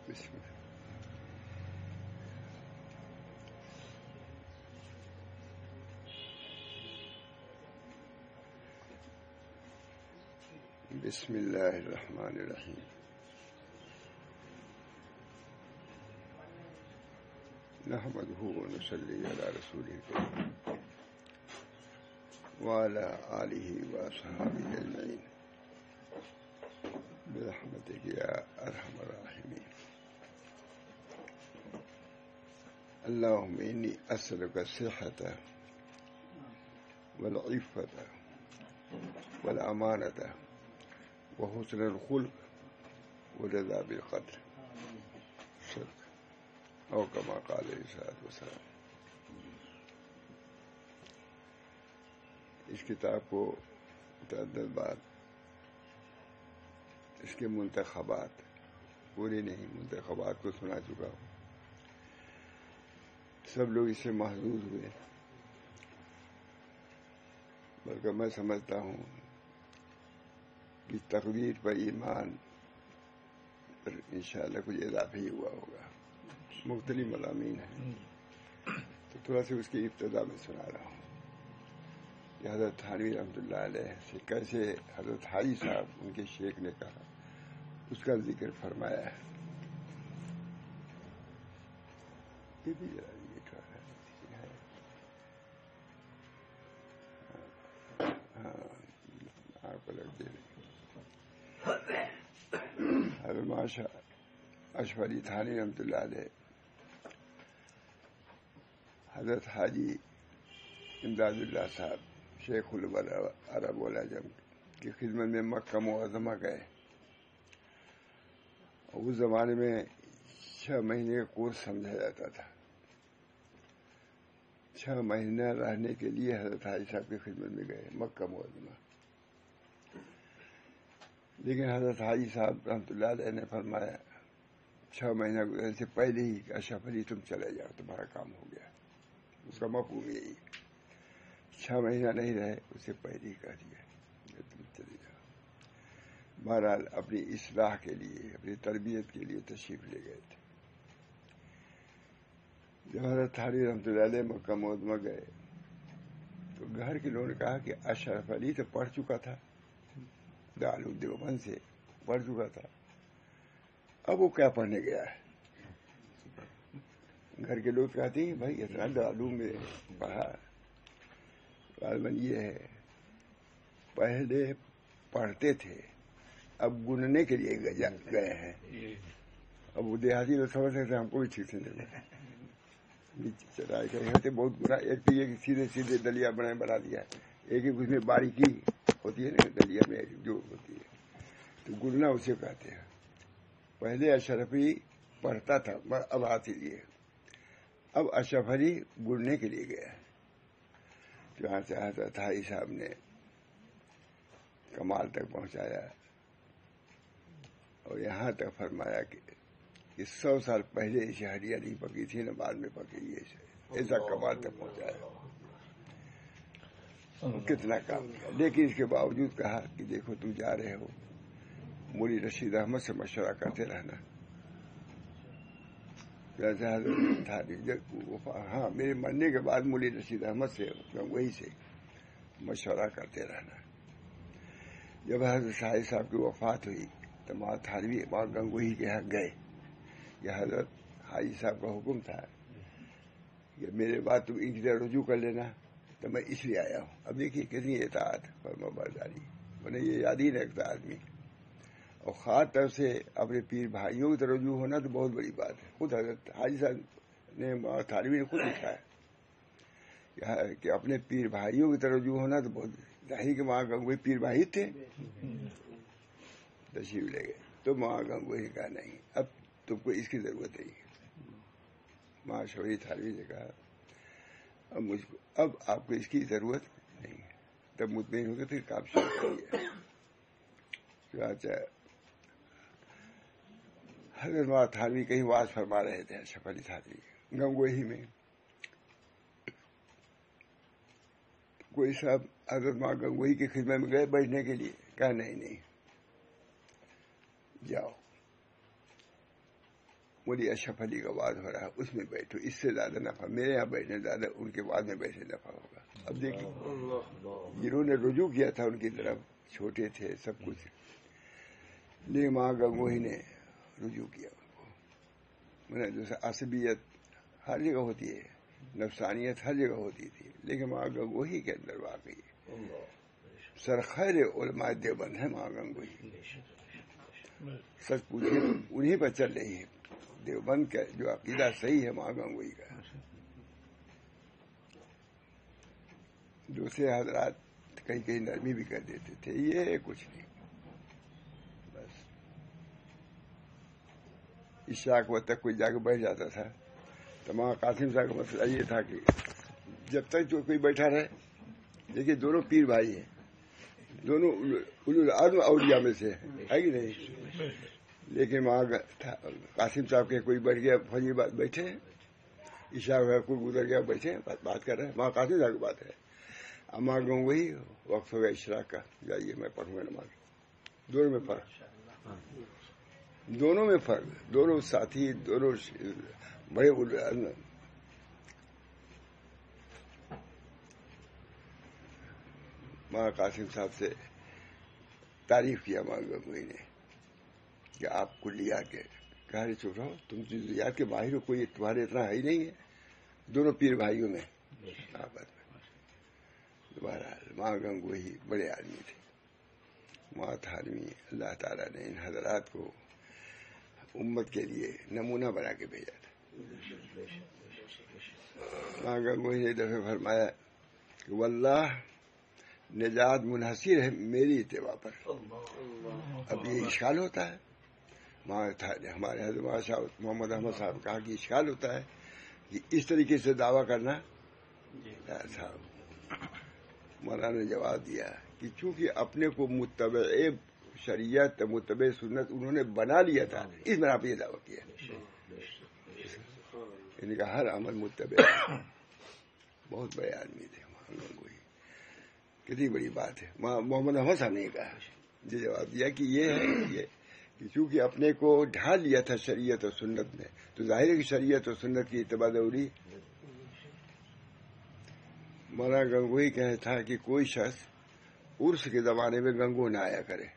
بسم الله. بسم الله الرحمن الرحيم. نحمده ونصلي على رسوله الكريم وعلى آله وأصحابه أجمعين برحمتك يا أرحم الراحمين. اللهم إني أسألك الصحة والعفة والأمانة وحسن الخلق ورضا بالقدر صدق او كما قال علیہ الصلوۃ والسلام. اس کتاب کو متعدد بار اس کے منتخبات پوری نہیں منتخبات کو سنا چکا ہوں. سب لوگ اس سے محظوظ ہوئے، بلکہ میں سمجھتا ہوں کہ تقدیر پر ایمان پر انشاءاللہ کچھ اضافہ ہی ہوا ہوگا. مختلف مضامین ہیں تو تھوڑا سا اس کی ابتدا میں سنا رہا ہوں کہ حضرت تھانوی رحمۃ اللہ علیہ سے کیسے حضرت حاجی صاحب ان کے شیخ نے کہا، اس کا ذکر فرمایا ہے. یہ بھی ذرا لکھا ہے. حضرت ماشا اشرف علی تھانوی رحمۃ اللہ علیہ حضرت حاجی امداد اللہ صاحب شیخ العرب والعجم کی خدمت میں مکہ معظمہ گئے. اس زمانے میں 6 مہینے کا کورس سمجھا جاتا تھا. 6 مہینہ رہنے کے لیے حضرت حاجی صاحب کی خدمت میں گئے مکہ معظمہ. لیکن حضرت حاجی صاحب رحمۃ اللہ علیہ نے فرمایا 6 مہینہ گزرنے سے پہلے ہی اشرف علی تم چلے جاؤ، تمہارا کام ہو گیا. اس کا مفہوم یہی 6 مہینہ نہیں رہے، اس سے پہلے ہی کہہ دیا کہ تم چلے جاؤ. بہرحال اپنی اصلاح کے لیے اپنی تربیت کے لیے تشریف لے گئے تھے. جب حضرت تھانوی رحمۃ اللہ علیہ مکہ معظمہ گئے تو گھر کے لوگوں نے کہا کہ اشرف علی تو پڑھ چکا تھا، دارالعلوم دیوبند سے پڑھ چکا تھا، اب وہ کیا پڑھنے گیا ہے. گھر کے لوگ کہتے ہیں بھائی اتنا دارالعلوم میں پڑھا. غالباً یہ ہے پہلے پڑھتے تھے، اب گننے کے لیے گئے ہیں. اب وہ دیہاتی لوگ سمجھ سکتے ہم کو بھی ٹھیک سے نہیں چلائی گئے ہوتے بہت برا. ایک تو یہ سیدھے سیدھے دلیا بنا دیا، ایک ایک اس میں باریکی ہوتی ہے نا دلیا میں جو ہوتی ہے تو گننا اسے کہتے ہیں. پہلے اشرفی پڑھتا تھا اب ہاتھ لیے، اب اشرف علی گننے کے لیے گیا. جہاں سے حضرت حاجی صاحب نے کمال تک پہنچایا اور یہاں تک فرمایا کہ 100 سال پہلے اسے ہڈیاں نہیں پکی تھی نہ بعد میں پکی. ایسا کمال تک پہنچایا. کتنا کام کیا. لیکن اس کے باوجود کہا کہ دیکھو تم جا رہے ہو، مولی رشید احمد سے مشورہ کرتے رہنا. ہاں میرے مرنے کے بعد مولی رشید احمد سے وہی سے مشورہ کرتے رہنا. جب حضرت حاجی صاحب کی وفات ہوئی تو ماں تھانوی ماں گنگوہی کے یہاں گئے. یہ حضرت حاجی صاحب کا حکم تھا کہ میرے بعد تم ان کی طرح رجوع کر لینا، تو میں اس لیے آیا ہوں. اب دیکھیے کتنی اطاعت فرما برداری، انہیں یہ یاد ہی نہیں رکھتا آدمی. اور خاص طرف سے اپنے پیر بھائیوں کی طرف رجوع ہونا تو بہت بڑی بات ہے. خود حضرت حاجی صاحب نے تھانوی نے خود لکھا ہے کہ اپنے پیر بھائیوں کی طرف رجوع ہونا تو بہت ظاہر کہ وہاں گنگوئی پیر بھائی تھے تشریف لے گئے. تو وہاں گنگوئی نے کہا نہیں اب تم کو اس کی ضرورت نہیں ہے. ماں شوری تھانوی نے کہا اب آپ کو اس کی ضرورت نہیں ہے. تب مطمئن ہو گئے پھر کام شروع کریے. حضرت ماں تھانوی کہیں واز فرما رہے تھے اشرف علی تھانوی گنگوہی میں. کوئی صاحب حضرت ماں گنگوہی کی خدمت میں گئے بیٹھنے کے لیے، کہا نہیں جاؤ. مودی اشرف علی کا وعد ہو رہا ہے، اس میں بیٹھو، اس سے زیادہ نفع میرے یہاں بیٹھنے زیادہ ان کے بعد میں بیٹھنے نفع ہوگا. اب دیکھیں جنہوں نے رجوع کیا تھا ان کی طرف، چھوٹے تھے سب کچھ، لیکن ماں گنگوہی نے رجوع کیا ان کو. جیسے عصبیت ہر جگہ ہوتی ہے، نفسانیت ہر جگہ ہوتی تھی، لیکن ماں گنگوہی کے اندر واقعی سرخیر علماء دیوبند ہے ماں گنگوہی. سچ پوچھے تو انہیں پر چل رہی ہے دیوبند کا جو عقیدہ صحیح ہے ماں گنگوہی کا. دوسرے حضرات کہیں کہیں نرمی بھی کر دیتے تھے، یہ کچھ نہیں. بس عشاء کے وقت تک کوئی جا کے بیٹھ جاتا تھا. تو ماں قاسم صاحب کا مسئلہ یہ تھا کہ جب تک جو کوئی بیٹھا رہے، دیکھیے دونوں پیر بھائی ہیں، دونوں اولو العزم اولیاء میں سے ہے کہ نہیں، لیکن ماں قاسم صاحب کے کوئی بیٹھ گیا فجر بعد بیٹھے، عشاء کوئی گزر گیا بیٹھے بات کر رہے ہیں. ماں قاسم صاحب کی بات ہے. ماں گنگوہی وقت ہو گیا اشراق کا، جائیے میں پڑھوں گا نماز. دونوں میں فرق، دونوں میں فرق، دونوں ساتھی، دونوں بڑے ماں قاسم صاحب سے تعریف کیا ماں گنگوہی نے کہ آپ کلیات کے کہا رہے چھوٹا ہو تم جزیات کے باہر ہو، کوئی تمہارے اتنا ہے ہی نہیں ہے. دونوں پیر بھائیوں میں آپس میں. دوبارہ ماں گنگوہی بڑے آدمی تھے، موت آدمی. اللہ تعالیٰ نے ان حضرات کو امت کے لیے نمونہ بنا کے بھیجا تھا. ماں گنگوہی نے دفعہ فرمایا کہ واللہ نجات منحصر ہے میری اتباع پر. اب یہ اشکال ہوتا ہے، ہمارے حضرت محمد احمد صاحب کہا کہ اشکال ہوتا ہے کہ اس طریقے سے دعویٰ کرنا. صاحب مولانا نے جواب دیا کہ چونکہ اپنے کو متبع شریعت متبع سنت انہوں نے بنا لیا تھا، اس میں آپ یہ دعویٰ کیا. ان کا ہر عمل متبع. بہت بڑے آدمی تھے گنگوہی، کتنی بڑی بات ہے. محمد احمد صاحب نے کہا، یہ جواب دیا کہ یہ ہے یہ کہ چونکہ اپنے کو ڈھال لیا تھا شریعت اور سنت میں، تو ظاہر ہے کہ شریعت اور سنت کی اتباع ضروری. مولانا گنگوہی کہنا تھا کہ کوئی شخص عرس کے زمانے میں گنگو نہ آیا کرے.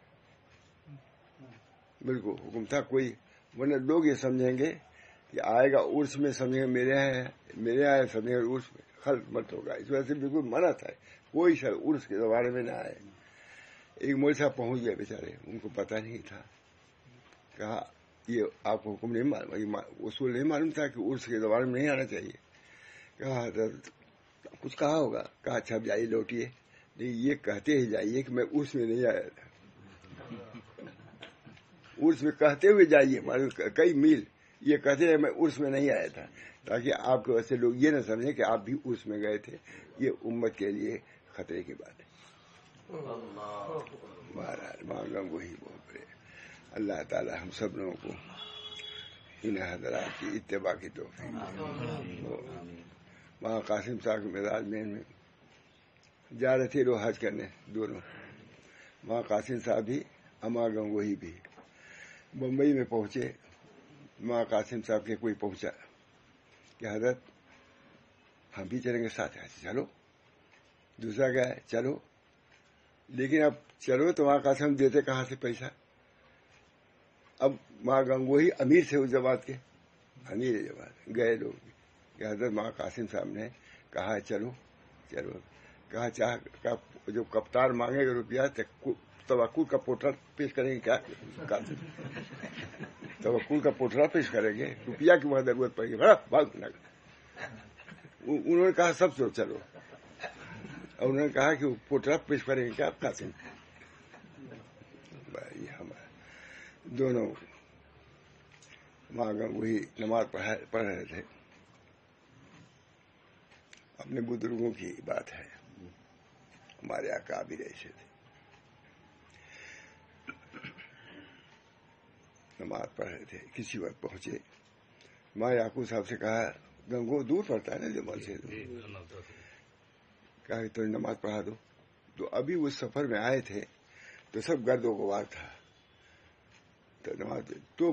بالکل حکم تھا کوئی، ورنہ لوگ یہ سمجھیں گے کہ آئے گا عرس میں، سمجھیں گے میرے یہاں سمجھیں گے عرس میں، خلط مت ہوگا. اس وجہ سے بالکل منع تھا کوئی شخص عرس کے زمانے میں نہ آئے. ایک مولوی صاحب پہنچ گئے بیچارے، ان کو پتہ نہیں تھا. کہا یہ آپ کو حکم نہیں معلوم، اصول نہیں معلوم تھا کہ عرس کے زمانے میں نہیں آنا چاہیے. کہا کچھ کہا ہوگا. کہا اچھا اب جائیے لوٹیے. نہیں یہ کہتے ہی جائیے کہ میں عرس میں نہیں آیا تھا. عرس میں کہتے ہوئے جائیے، کئی میل یہ کہتے ہیں میں عرس میں نہیں آیا تھا، تاکہ آپ کے وجہ سے لوگ یہ نہ سمجھیں کہ آپ بھی عرس میں گئے تھے. یہ امت کے لیے خطرے کی بات ہے. بہرحال ماں گنگوہی بہت بڑے. اللہ تعالی ہم سب لوگوں کو ان حضرات کی اتباع کی توفیق دے. ماں قاسم صاحب کے مزاج میں جا رہے تھے لوگ حج کرنے دونوں، ماں قاسم صاحب بھی ماں گنگوہی بھی. بمبئی میں پہنچے، ماں قاسم صاحب کے کوئی پہنچا کہ حضرت ہم بھی چلیں گے ساتھ. چلو. دوسرا گیا چلو، لیکن اب چلو تو ماں قاسم دیتے کہاں سے پیسہ. اب ماں گنگوہی امیر تھے اس جماعت کے، امیر جماعت. گئے لوگ کہ حضرت ماں قاسم صاحب نے کہا چلو چلو. کہا جو کپتان مانگے گا روپیہ توکل کا پوٹرا پیش کریں گے کیا؟ توکل کا پوٹرا پیش کریں گے، روپیہ کی وہاں ضرورت پڑے گی. بڑا بھاگ انہوں نے کہا سب چلو، اور انہوں نے کہا کہ وہ پوٹرا پیش کریں گے کیا آپ قاسم. یہ ہمارا دونوں ماں گنگوہی نماز پڑھ رہے تھے. اپنے بزرگوں کی بات ہے، ہمارے آقا بھی ایسے تھے. نماز پڑھ رہے تھے، کسی وقت پہنچے. ماں یعقوب صاحب سے کہا گنگو دور پڑتا ہے نا جمال سے، کہا کہ تو نماز پڑھا دو. تو ابھی اس سفر میں آئے تھے تو سب گرد و غبار تھا. تو نماز تو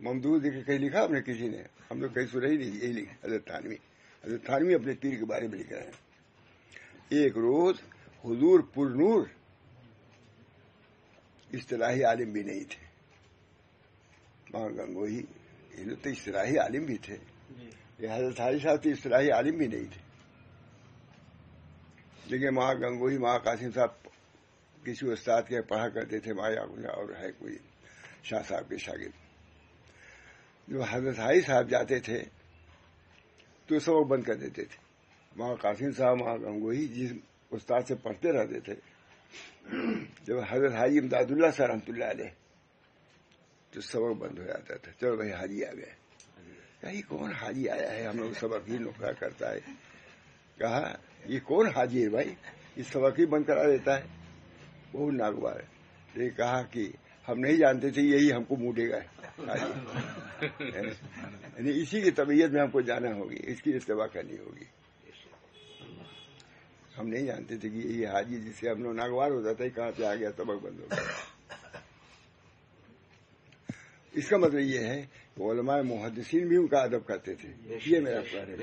ممدوح ذکر کہیں لکھا آپ نے کسی نے؟ ہم لوگ کہیں سنا ہی نہیں. یہی لکھا حضرت تھانوی اپنے پیر کے بارے میں لکھ رہے ہیں. ایک روز حضور پر نور اصطلاحی عالم بھی نہیں تھے. ماں گنگوہی یہ لوگ تو اصطلاحی عالم بھی تھے. یہ حضرت حاجی صاحب تو اصطلاحی عالم بھی نہیں تھے. لیکن ماں گنگوہی ماں قاسم صاحب کسی استاد کے پڑھا کرتے تھے. ماں اور ہے کوئی شاہ صاحب کے شاگرد. جو حضرت حاجی صاحب جاتے تھے تو سبق بند کر دیتے تھے. ماں قاسم صاحب ماں گنگوہی جس استاد سے پڑھتے رہتے تھے، جب حضرت حاجی امداد اللہ صاحب رحمۃ اللہ علیہ تو سبق بند ہو جاتا تھا. چلو بھائی حاجی آ گئے. یہ کون حاجی آیا ہے؟ ہم لوگ سبق ہی نقرہ کرتا ہے. کہا یہ کون حاجی ہے بھائی، یہ سبق ہی بند کرا دیتا ہے، بہت ناگوار ہے. لیکن کہا کہ ہم نہیں جانتے تھے یہی ہم کو موٹے گا حاجی. یعنی اسی کی طبیعت میں ہم کو جانا ہوگی، اس کی اتباع کرنی ہوگی. ہم نہیں جانتے تھے کہ یہی حاجی جس سے ہم لوگ ناگوار ہو جاتا ہے کہاں سے آ گیا، سبق بند ہو گیا. اس کا مطلب یہ ہے کہ علماء محدثین بھی ان کا ادب کرتے تھے. یہ میرا ادب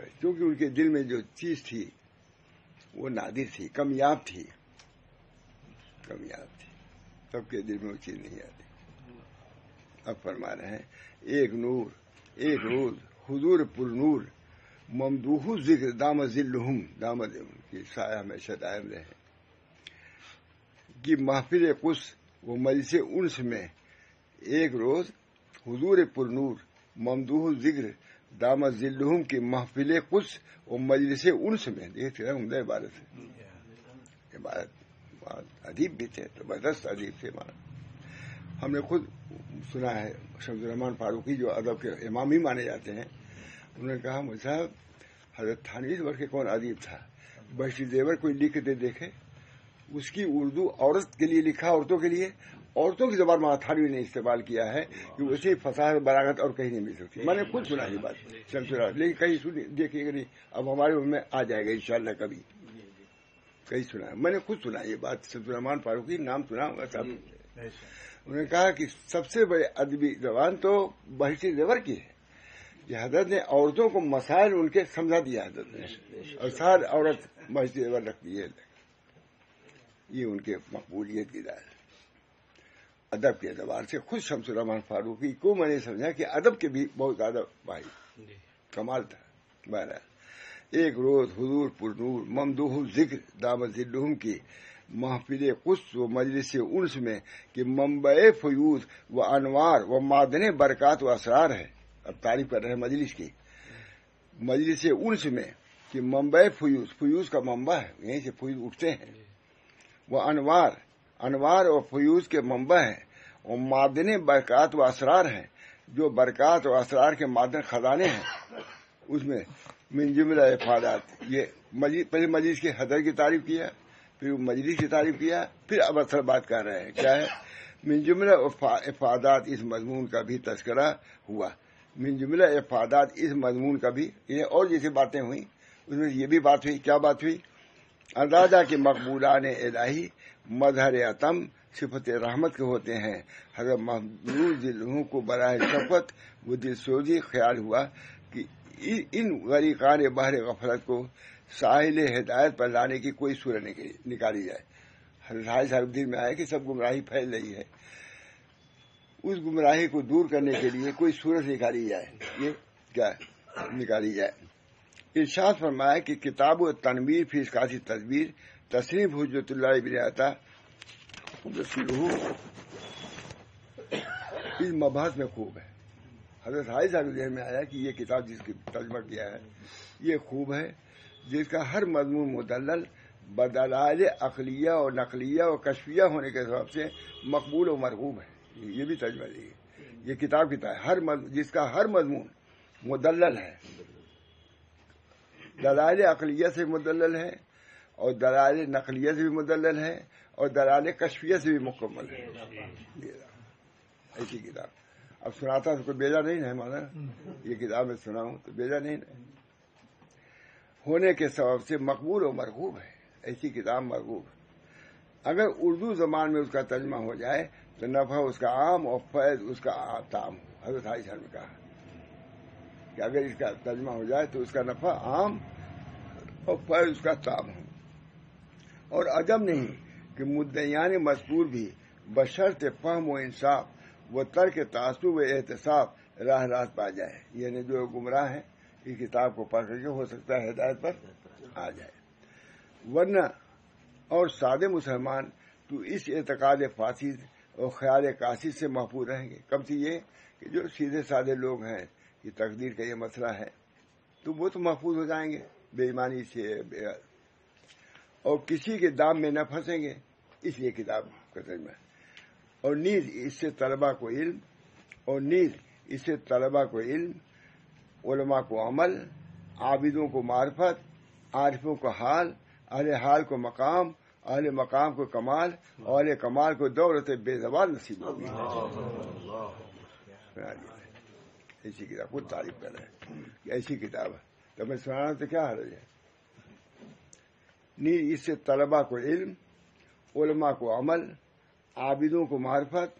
ہے، کیونکہ ان کے دل میں جو چیز تھی وہ نادر تھی، کمیاب تھی. سب کے دل میں وہ چیز نہیں آتی. اب فرما رہے ہیں ایک روز حضور پر نور ممدوح ذکر دام ذلہم کی سایہ ہمیشہ دائم رہے کہ محفل قدس و مجلس انس میں ایک روز حضور پر نور ممدوح ذکر دام ذلہم کی محفل قدس و مجلس انس میں. دیکھتے ہیں عمدہ عبارت ہے. عبارت ادیب بھی تھے، زبردست ادیب تھے. ہم نے خود سنا ہے شمس الرحمان فاروقی جو ادب کے امام ہی مانے جاتے ہیں، انہوں نے کہا مجھے صاحب حضرت تھانوی سے کے کون ادیب تھا. بہشتی زیور کوئی لکھتے دیکھے، اس کی اردو عورت کے لیے لکھا، عورتوں کے لیے، عورتوں کی زبان ماں تھانوی نے استعمال کیا ہے کہ اسے فصاحت براغت اور کہیں نہیں مل سکتی. میں نے خود سنا یہ بات شمس الرحمان، لیکن کہیں دیکھیے گا نہیں. اب ہمارے میں آ جائے گا انشاءاللہ کبھی. کہیں سنا ہے، میں نے خود سنا یہ بات. شمس الرحمان فاروقی نام سنا ہوگا صاحب. انہوں نے کہا کہ سب سے بڑے ادبی زبان تو بہشتی زیور کی ہے. یہ حضرت نے عورتوں کو مسائل ان کے سمجھا دیا حضرت نے، اور ساری عورت بہشتی زیور رکھتی ہے. یہ ان کے مقبولیت کی رائے. ادب کے اعتبار سے خود شمس الرحمان فاروقی کو میں نے سمجھا کہ ادب کے بھی بہت زیادہ بھائی کمال تھا. بہرحال ایک روز حضور پر نور ممدوح ذکر دامت ذلہم کی محفل قدس و مجلس انس میں کہ منبع فیوض و انوار و معدن برکات و اسرار ہے. اب تعریف کر رہے ہیں مجلس کی. مجلس انس میں کہ منبع فیوض کا منبع ہے، یہیں سے فیوض اٹھتے ہیں. وہ انوار و فیوض کے منبع ہیں، اور معدن برکات و اسرار ہیں، جو برکات و اسرار کے معدن خزانے ہیں. اس میں من جملہ افادات. یہ پہلے مجلس کے حضر کی تعریف کیا، پھر مجلس کی تعریف کیا، پھر اب اصل بات کر رہے ہیں کیا ہے. من جملہ افادات اس مضمون کا بھی تذکرہ ہوا. من جملہ افادات اس مضمون کا بھی، یہ اور جیسے باتیں ہوئیں اس میں یہ بھی بات ہوئی. کیا بات ہوئی؟ اندازہ کے مقبولان الہی مظہر اتم صفت رحمت کے ہوتے ہیں. حضرت محمود ذلہم کو براہ شفقت و دل سوزی خیال ہوا کہ ان غریقان بحر غفلت کو ساحل ہدایت پر لانے کی کوئی صورت نکالی جائے. حضرت حاجی صاحب دل میں آئے کہ سب گمراہی پھیل رہی ہے، اس گمراہی کو دور کرنے کے لیے کوئی صورت نکالی جائے. یہ کیا نکالی جائے؟ ارشاد فرمایا کہ کتاب و تنویر فی اسقاط تدبیر تصنیف حجت اللہ ابن عطا اس مبحث میں خوب ہے. حضرت حاجی صاحب ذہن میں آیا کہ یہ کتاب جس کی ترجمہ کیا ہے یہ خوب ہے، جس کا ہر مضمون مدلل بدلائل عقلیہ اور نقلیہ اور کشفیہ ہونے کے سبب سے مقبول و مرغوب ہے. یہ بھی ترجمہ دیجیے. یہ کتاب جس کا ہر مضمون مدلل ہے، دلائل عقلیہ سے مدلل ہے، اور دلائل نقلیہ سے بھی مدلل ہے، اور دلائل کشفیہ سے بھی مکمل ہے. ایسی کتاب اب سناتا تو کوئی بیجا نہیں ہے مانا. یہ کتاب میں سناؤں تو بیجا نہیں ہونے کے سبب سے مقبول و مرغوب ہے. ایسی کتاب مرغوب. اگر اردو زبان میں اس کا ترجمہ ہو جائے تو نفع اس کا عام اور فیض اس کا تام. حضرت عائشہ نے کہا کہ اگر اس کا ترجمہ ہو جائے تو اس کا نفع عام اور فیض اس کا تام ہو. اور عجب نہیں کہ مدعیان مذکور بھی بشرط فہم و انصاف و ترک تعصب و احتساب راہ راست پا جائے. یعنی جو گمراہ ہیں اس کتاب کو پڑھ کر کے ہو سکتا ہے ہدایت پر آ جائے. ورنہ اور سادے مسلمان تو اس اعتقاد فاسد اور خیال قاصد سے محفوظ رہیں گے. کب سے یہ کہ جو سیدھے سادے لوگ ہیں کہ تقدیر کا یہ مسئلہ ہے تو وہ تو محفوظ ہو جائیں گے بے ایمانی سے اور کسی کے دام میں نہ پھنسیں گے. اس لیے کتاب کا ترجمہ ہے. اور نیز اس سے طلبہ کو علم علماء کو عمل عابدوں کو معرفت عارفوں کو حال اہل حال کو مقام اہل مقام کو کمال اور اہل کمال کو دولت بے زوال نصیب ہوگی. ایسی کتاب خود تعریف کر رہے ہیں کہ ایسی کتاب ہے تو میں سنانا تو کیا حرج ہے. نیز اس سے طلبہ کو علم علماء کو عمل عابدوں کو معرفت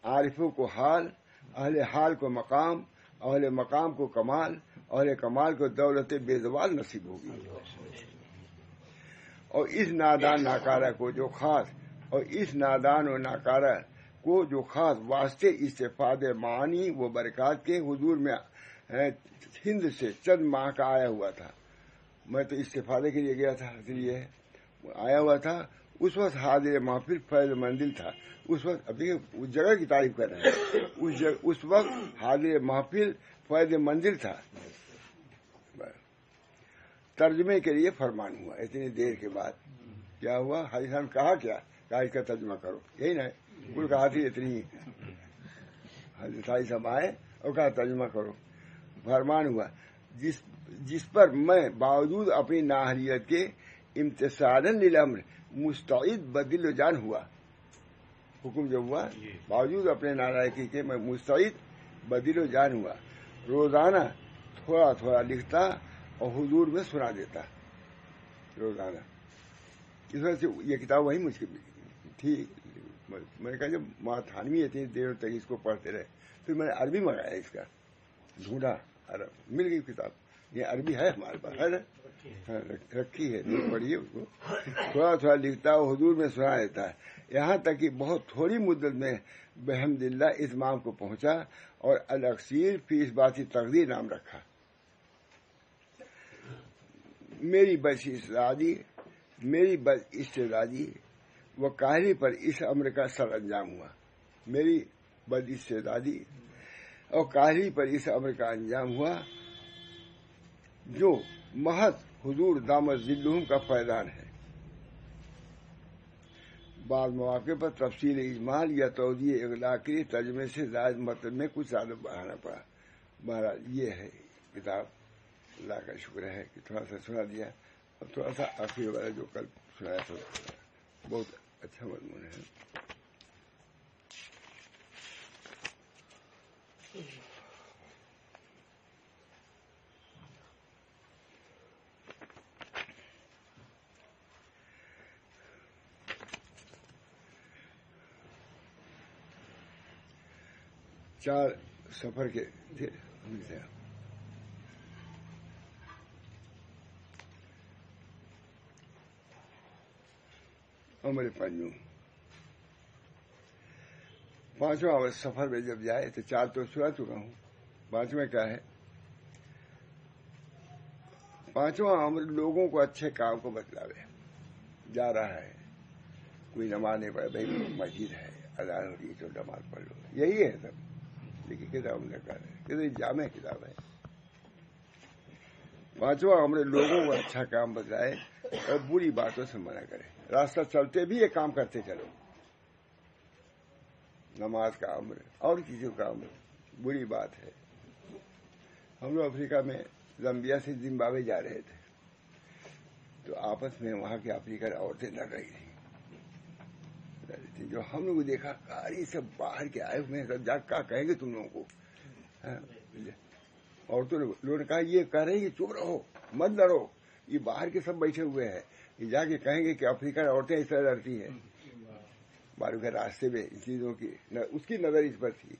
عارفوں کو حال اہل حال کو مقام اہل مقام کو کمال اہل کمال کو دولت بے زوال نصیب ہوگی. اور اس نادان و ناکارہ کو جو خاص واسطے استفادے معانی و برکات کے حضور میں ہند سے چند ماہ کا آیا ہوا تھا. میں تو استفادے کے لیے گیا تھا اس لیے آیا ہوا تھا. اس وقت حاضر محفل فیض منزل تھا. اس وقت ابھی اس جگہ کی تعریف کر رہے ہیں. اس وقت حاضر محفل فیض منزل تھا. ترجمے کے لیے فرمان ہوا. اتنی دیر کے بعد کیا ہوا؟ حاجی صاحب کہا کہا اس کا ترجمہ کرو. یہی نا کل کہا تھی اتنی. حضرت حاجی صاحب آئے اور کہا ترجمہ کرو. فرمان ہوا جس پر میں باوجود اپنی نااہلیت کے امتثالاً للامر مستعد بدل و جان ہوا. حکم جو ہوا باوجود اپنے نالائکی کے میں مستعد بدل و جان ہوا. روزانہ تھوڑا تھوڑا لکھتا اور حضور میں سنا دیتا روزانہ. اس وجہ سے یہ کتاب وہی مجھ کی تھی. میں نے کہا جب تھانوی اتنی دیر تک اس کو پڑھتے رہے پھر میں نے عربی منگایا. اس کا ڈھونڈا مل گئی کتاب. یہ عربی ہے ہمارے پاس ہے رکھی ہے نہیں پڑھی ہے. اس کو تھوڑا تھوڑا لکھتا اور حضور میں سنا دیتا ہے. یہاں تک کہ بہت تھوڑی مدت میں بحمد اللہ اتمام کو پہنچا اور الاکثیر فی اس باتی تقدیر نام رکھا. میری بد استعدادی و کاہلی پر اس امر کا سر انجام ہوا. میری بد استعدادی اور کاہلی پر اس امر کا انجام ہوا جو محض حضور دامت ذلہم کا فیضان ہے. بعض مواقع پر تفصیل اجمال یا توضیح اغلاق کے لیے ترجمے سے زائد مطلب میں کچھ زیادہ بڑھانا پڑا. بہرحال یہ ہے کتاب. اللہ کا شکر ہے کہ تھوڑا سا سنا دیا. اب تھوڑا سا آخری والا جو کل سنایا تھا بہت اچھا مضمون ہے. چار سفر کے تھے عمر پنجوں. پانچواں سفر میں جب جائے تو چار تو سنا چکا ہوں. پانچواں کیا ہے؟ پانچواں عمر لوگوں کو اچھے کام کو بتلاوے. جا رہا ہے کوئی نماز نہیں پڑھے بھائی مسجد ہے اذان ہو رہی تو نماز پڑھ لو. یہی ہے سب. لیکن کتاب نے کہا ہے کتنی جامع کتاب ہے. پانچواں عمر لوگوں کو اچھا کام بتلائے اور بری باتوں سے منع کرے. راستہ چلتے بھی یہ کام کرتے چلو. نماز کا عمر اور کسی کا عمر بری بات ہے. ہم لوگ افریقہ میں زمبیا سے زمبابوے جا رہے تھے تو آپس میں وہاں کی افریقہ عورتیں لڑ رہی تھیں. جو ہم لوگ دیکھا کاری سے باہر کے آئے ہوئے ہیں جا کیا کہیں گے تم لوگوں کو. عورتوں لوگوں نے کہا یہ کہہ رہے ہیں کہ چپ رہو مت لڑو. یہ باہر کے سب بیٹھے ہوئے ہیں یہ جا کے کہیں گے کہ افریقہ عورتیں اس طرح لڑتی ہیں. معلوم ہے راستے میں ان چیزوں کی اس کی نظر اس پر تھی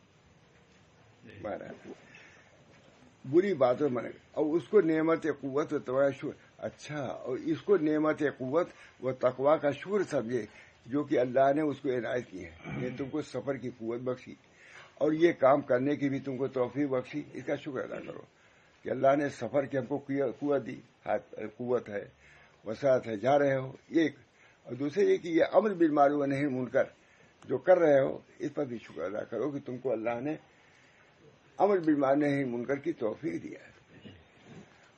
مہاراج بری باتوں میں اور اس کو نعمت قوت و تقوی اچھا اور اس کو نعمت قوت و تقوی کا شکر سمجھے جو کہ اللہ نے اس کو عنایت کی ہے. یہ تم کو سفر کی قوت بخشی اور یہ کام کرنے کی بھی تم کو توفیق بخشی. اس کا شکر ادا کرو کہ اللہ نے سفر کی ہم کو قوت دی, قوت ہے, وسعت ہے, جا رہے ہو ایک. اور دوسرے یہ کہ یہ امر بالمعروف نہیں منکر جو کر رہے ہو اس پر بھی شکر ادا کرو کہ تم کو اللہ نے امر بالمعروف نہیں منکر کی توفیق دیا ہے.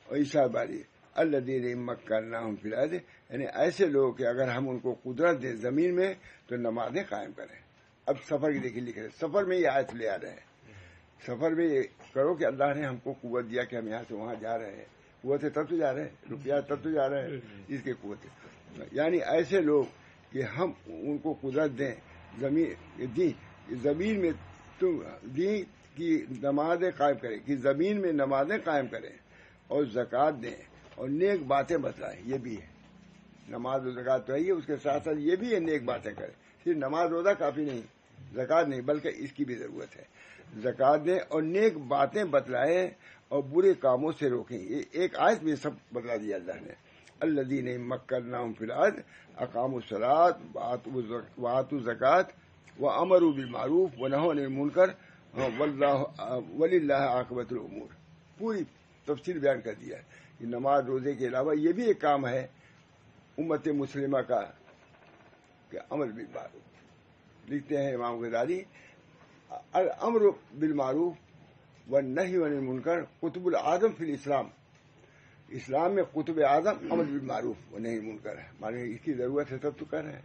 اور عیسیٰ باری الذین مکناہم فی الارض, یعنی ایسے لوگ کہ اگر ہم ان کو قدرت دیں زمین میں تو نمازیں قائم کریں. اب سفر کی دیکھیے لکھ رہے سفر میں یہ آیت لے آ رہے ہیں. سفر میں یہ کرو کہ اللہ نے ہم کو قوت دیا کہ ہم یہاں سے وہاں جا رہے ہیں. قوت ہے تب تو جا رہے ہیں, روپیہ تب تو جا رہے ہیں, اس کی قوت ہے. یعنی ایسے لوگ کہ ہم ان کو قدرت دیں زمین میں تم دی کہ نمازیں قائم کریں, کہ زمین میں نمازیں قائم کریں اور زکوٰۃ دیں اور نیک باتیں بتلائیں. یہ بھی ہے نماز و زکوٰۃ تو ہے, اس کے ساتھ ساتھ یہ بھی ہے نیک باتیں کریں. صرف نماز روزہ کافی نہیں, زکوٰۃ نہیں, بلکہ اس کی بھی ضرورت ہے. زکوٰۃ دیں اور نیک باتیں بتلائیں اور برے کاموں سے روکیں. یہ ایک آیت میں سب بتلا دیا اللہ نے. الذین مکناہم فی الارض اقاموا الصلاۃ وآتوا الزکوٰۃ وامروا بالمعروف ونہوا عن المنکر وللہ عاقبۃ الامور. پوری تفصیل بیان کر دیا ہے کہ نماز روزے کے علاوہ یہ بھی ایک کام ہے امت مسلمہ کا کہ امر بالمعروف. لکھتے ہیں امام غزالی الامر بالمعروف والنہی عن المنکر قطب الاعظم فی الاسلام. اسلام میں قطب اعظم امر بالمعروف و نہی منکر ہے. مانے اس کی ضرورت ہے تب تو کر رہے ہیں.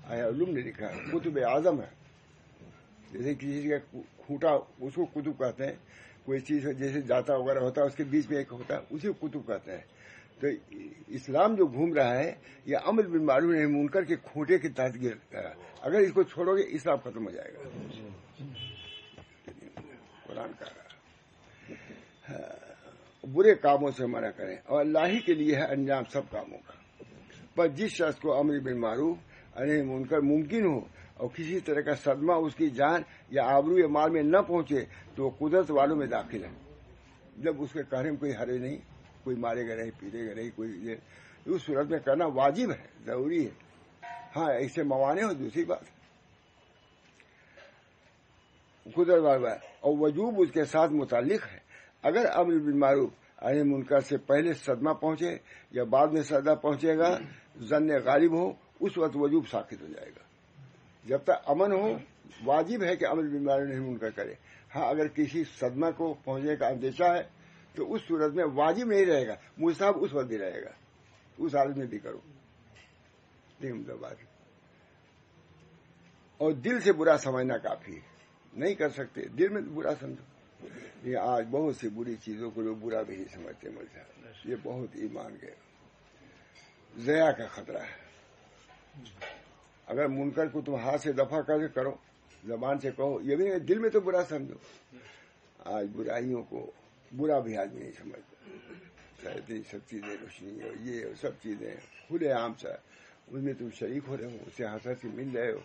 آیا علوم نے لکھا ہے قطب اعظم ہے. جیسے کسی چیز کا کھوٹا اس کو قطب کہتے ہیں. کوئی چیز جیسے جاتا وغیرہ ہوتا ہے اس کے بیچ میں ایک ہوتا ہے اسی کو قطب کہتے ہیں. تو اسلام جو گھوم رہا ہے یہ امر بالمعروف و نہی منکر کے کھوٹے کے تحت گر رہا ہے. اگر اس کو چھوڑو گے اسلام ختم ہو جائے گا. قرآن کا برے کاموں سے منع کریں اور اللہ ہی کے لیے ہے انجام سب کاموں کا. پر جس شخص کو امر بالمعروف اور نہی منکر ممکن ہو اور کسی طرح کا صدمہ اس کی جان یا آبرو یا مال میں نہ پہنچے تو وہ قدرت والوں میں داخل ہے. جب اس کے کہنے میں کوئی حرج نہیں, کوئی مارے گا نہیں, پیٹے گا نہیں, کوئی اس صورت میں کرنا واجب ہے, ضروری ہے. ہاں ایسے موانع ہو دوسری بات, قدرت والا اور وجوب اس کے ساتھ متعلق ہے. اگر امر بالمعروف اور نہی منکر سے پہلے صدمہ پہنچے یا بعد میں صدمہ پہنچے گا ظن غالب ہو اس وقت وجوب ساقط ہو جائے گا. جب تک امن ہو واجب ہے کہ امر بالمعروف نہیں منکر کرے. ہاں اگر کسی صدمہ کو پہنچنے کا اندیشہ ہے تو اس صورت میں واجب نہیں رہے گا, مستحب اس وقت بھی رہے گا, اس حالت میں بھی کرو. اور دل سے برا سمجھنا کافی ہے. نہیں کر سکتے دل میں برا سمجھو. یہ آج بہت سی بری چیزوں کو لوگ برا بھی نہیں سمجھتے. مجھے یہ بہت ایمان کے ضیاء کا خطرہ ہے. اگر منکر کو تم ہاتھ سے دفع کر کے کرو, زبان سے کہو, یہ بھی نہیں, دل میں تو برا سمجھو. آج برائیوں کو برا بھی آدمی نہیں سمجھتا. اتنی سب چیزیں روشنی ہو, یہ سب چیزیں کھلے عام سا, ان میں تم شریک ہو رہے ہو, اسے حسد سے مل رہے ہو,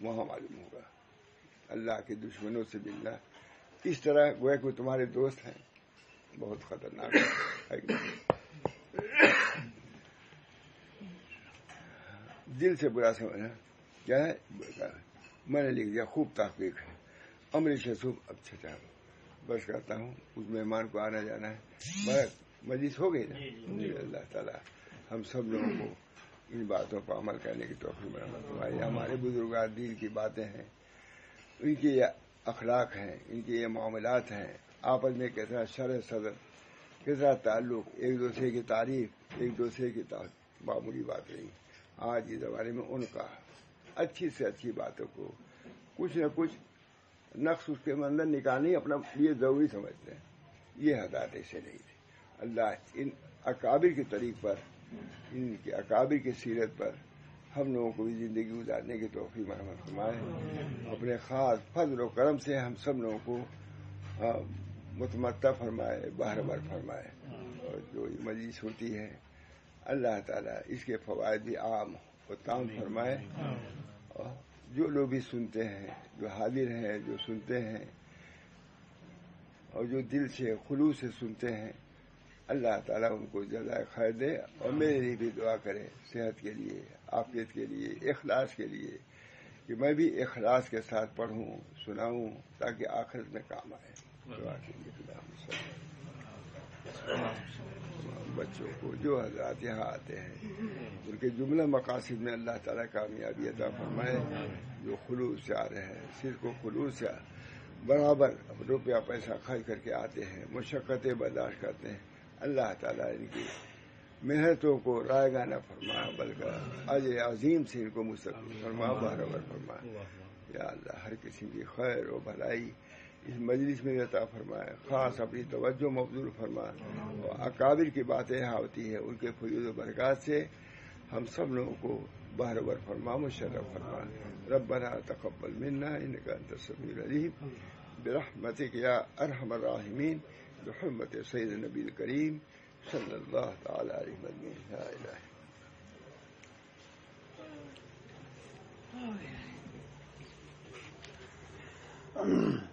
وہاں معلوم ہوگا اللہ کے دشمنوں سے ملنا اس طرح گویا کہ تمہارے دوست ہیں, بہت خطرناک ہے. دل سے برا سمجھنا کیا ہے, میں نے لکھ دیا خوب تحقیق ہے. امر شسوب اب چھٹا بس کرتا ہوں, اس مہمان کو آنا جانا ہے. بس مجلس ہو گئی نا. اللہ تعالیٰ ہم سب لوگوں کو ان باتوں پر عمل کرنے کی توفیق برآمد فرمائے. ہمارے بزرگان دین کی باتیں ہیں, ان کے یہ اخلاق ہیں, ان کے یہ معاملات ہیں, آپس میں کتنا شرح صدر, کتنا تعلق, ایک دوسرے کی تعریف, ایک دوسرے کی معمولی بات نہیں. آج کے زمانے میں ان کا اچھی سے اچھی باتوں کو کچھ نہ کچھ نقص اس کے اندر نکالنے اپنا لیے ضروری سمجھتے ہیں. یہ حضرات ایسے نہیں تھے. اللہ ان اکابر کے طریق پر, ان کے اکابر کی سیرت پر ہم لوگوں کو بھی زندگی گزارنے کی توفیق مرحمت فرمائے. اپنے خاص فضل و کرم سے ہم سب لوگوں کو متمتع فرمائے, بہربر فرمائے. اور جو مجلس ہوتی ہے اللہ تعالیٰ اس کے فوائد بھی عام و تام فرمائے. اور جو لوگ بھی سنتے ہیں، جو حاضر ہیں، جو سنتے ہیں اور جو دل سے خلوص سے سنتے ہیں، اللہ تعالیٰ ان کو جزائے خیر دے، اور میرے لیے بھی دعا کرے صحت کے لیے، عافیت کے لیے، اخلاص کے لیے، کہ میں بھی اخلاص کے ساتھ پڑھوں، سناؤں، تاکہ آخرت میں کام آئے. دعا کیجیے. بچوں کو جو حضرات یہاں آتے ہیں ان کے جملہ مقاصد میں اللہ تعالیٰ کامیابی عطا فرمائے. جو خلوص سے آ رہے ہیں، صرف و خلوص سے برابر روپیہ پیسہ خرچ کر کے آتے ہیں، مشقتیں برداشت کرتے ہیں، اللہ تعالیٰ ان کی محنتوں کو رائے گانا فرما، بلکہ اجر عظیم سے ان کو مستقبل فرما، برابر فرما. یا اللہ ہر قسم کی خیر و بھلائی اس مجلس میں عطا فرمائے، خاص اپنی توجہ مبذول فرما. اور اکابر کی باتیں یہاں ہوتی ہے، ان کے فیوز و برکات سے ہم سب لوگوں کو بہرور فرما، مشرف فرما. ربنا تقبل منا انك انت السميع العليم برحمتك يا ارحم الراحمين بحرمت سید النبی الکریم صلی اللہ تعالی علیہ وسلم. لا الہ